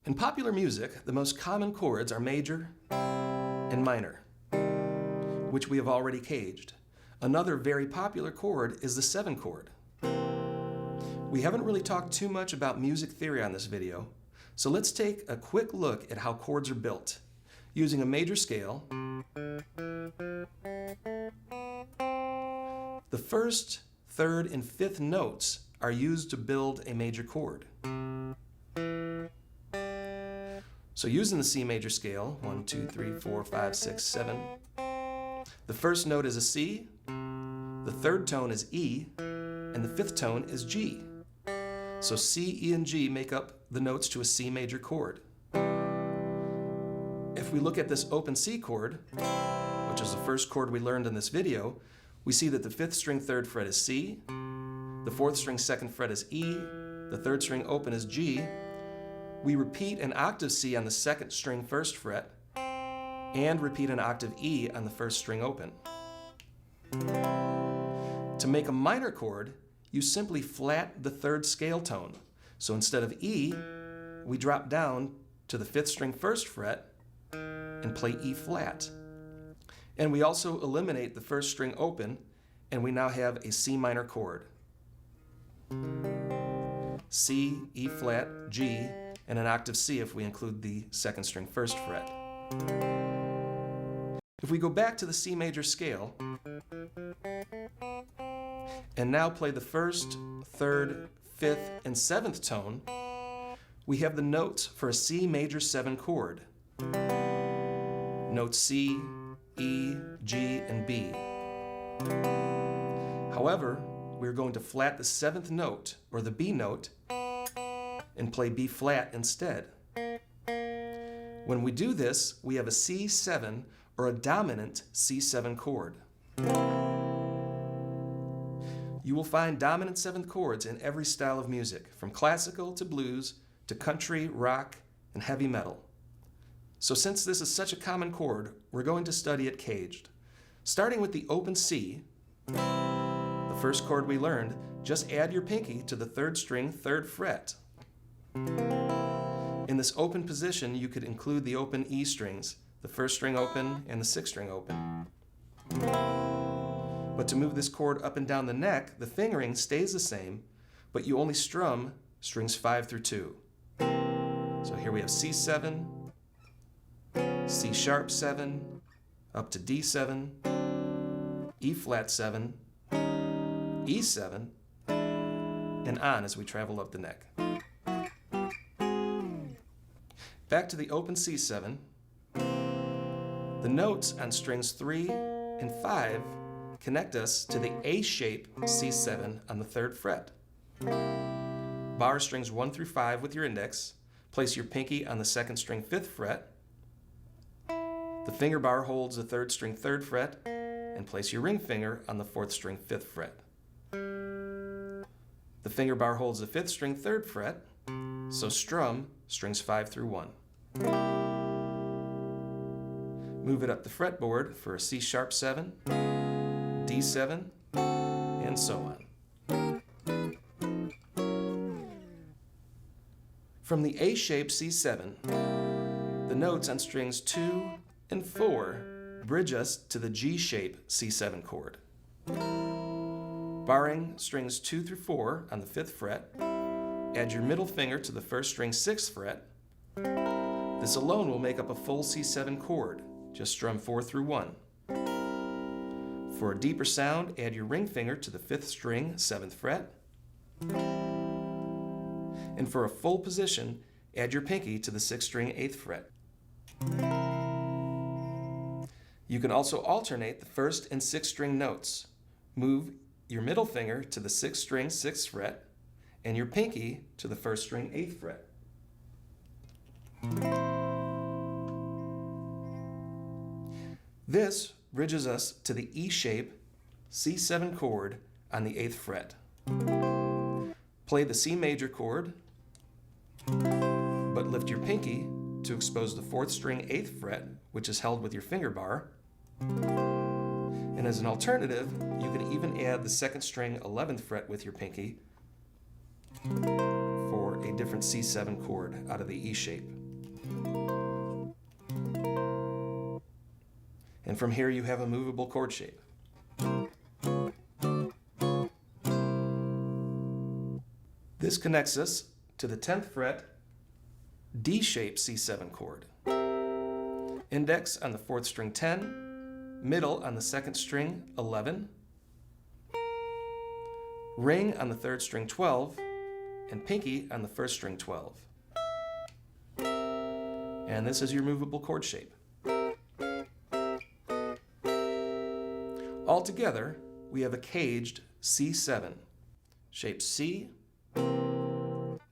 In popular music, the most common chords are major and minor, which we have already caged. Another very popular chord is the 7 chord. We haven't really talked too much about music theory on this video, so let's take a quick look at how chords are built. Using a major scale, the first, third, and fifth notes are used to build a major chord. So using the C major scale, 1, 2, 3, 4, 5, 6, 7, the first note is a C, the third tone is E, and the fifth tone is G. So C, E, and G make up the notes to a C major chord. If we look at this open C chord, which is the first chord we learned in this video, we see that the 5th string 3rd fret is C, the 4th string 2nd fret is E, the 3rd string open is G. We repeat an octave C on the 2nd string 1st fret and repeat an octave E on the 1st string open. To make a minor chord, you simply flat the 3rd scale tone. So instead of E, we drop down to the 5th string 1st fret and play E flat. And we also eliminate the 1st string open, and we now have a C minor chord. C, E flat, G, and an octave C if we include the 2nd string 1st fret. If we go back to the C major scale and now play the 1st, 3rd, 5th, and 7th tone, we have the notes for a C major 7 chord. Notes C, E, G, and B. However, we're going to flat the 7th note, or the B note, and play B flat instead. When we do this, we have a C7, or a dominant C7 chord. You will find dominant 7th chords in every style of music, from classical to blues to country, rock, and heavy metal. So since this is such a common chord, we're going to study it caged. Starting with the open C, the first chord we learned, just add your pinky to the 3rd string 3rd fret. In this open position, you could include the open E strings, the 1st string open and the 6th string open. But to move this chord up and down the neck, the fingering stays the same, but you only strum strings 5 through 2. So here we have C7, C sharp 7, up to D7, E flat 7, E7, and on as we travel up the neck. Back to the open C7, the notes on strings 3 and 5 connect us to the A-shape C7 on the 3rd fret. Bar strings 1 through 5 with your index, place your pinky on the 2nd string 5th fret, the finger bar holds the 3rd string 3rd fret, and place your ring finger on the 4th string 5th fret. The finger bar holds the 5th string 3rd fret, so strum strings 5 through 1. Move it up the fretboard for a C sharp 7, D7, and so on. From the A-shaped C7, the notes on strings 2 and 4 bridge us to the G-shape C7 chord. Barring strings 2 through 4 on the 5th fret, add your middle finger to the 1st string 6th fret. This alone will make up a full C7 chord. Just strum 4 through 1. For a deeper sound, add your ring finger to the 5th string 7th fret. And for a full position, add your pinky to the 6th string 8th fret. You can also alternate the 1st and 6th string notes. Move your middle finger to the 6th string 6th fret and your pinky to the 1st string 8th fret. This bridges us to the E-shape C7 chord on the 8th fret. Play the C major chord, but lift your pinky to expose the 4th string 8th fret, which is held with your finger bar. And as an alternative, you can even add the 2nd string 11th fret with your pinky for a different C7 chord out of the E shape. And from here you have a movable chord shape. This connects us to the 10th fret D-shaped C7 chord. Index on the 4th string 10, middle on the 2nd string 11, ring on the 3rd string 12, and pinky on the 1st string 12. And this is your movable chord shape. Altogether, we have a caged C7, shaped C,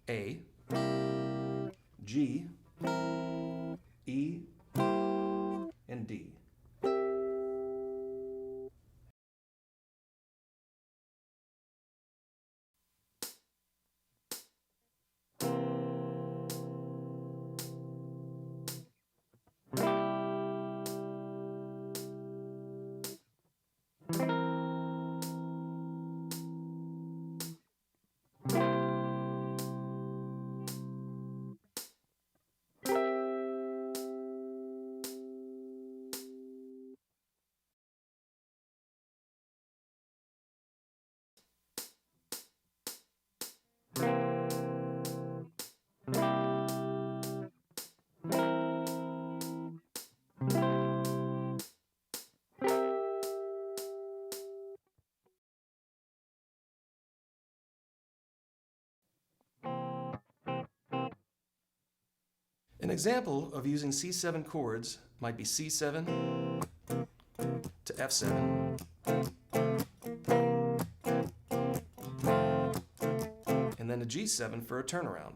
A, G, E, and D. An example of using C7 chords might be C7 to F7, and then a G7 for a turnaround.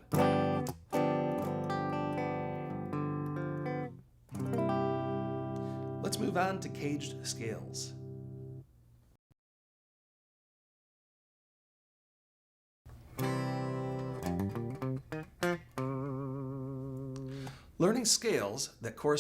Let's move on to caged scales. Learning scales that correspond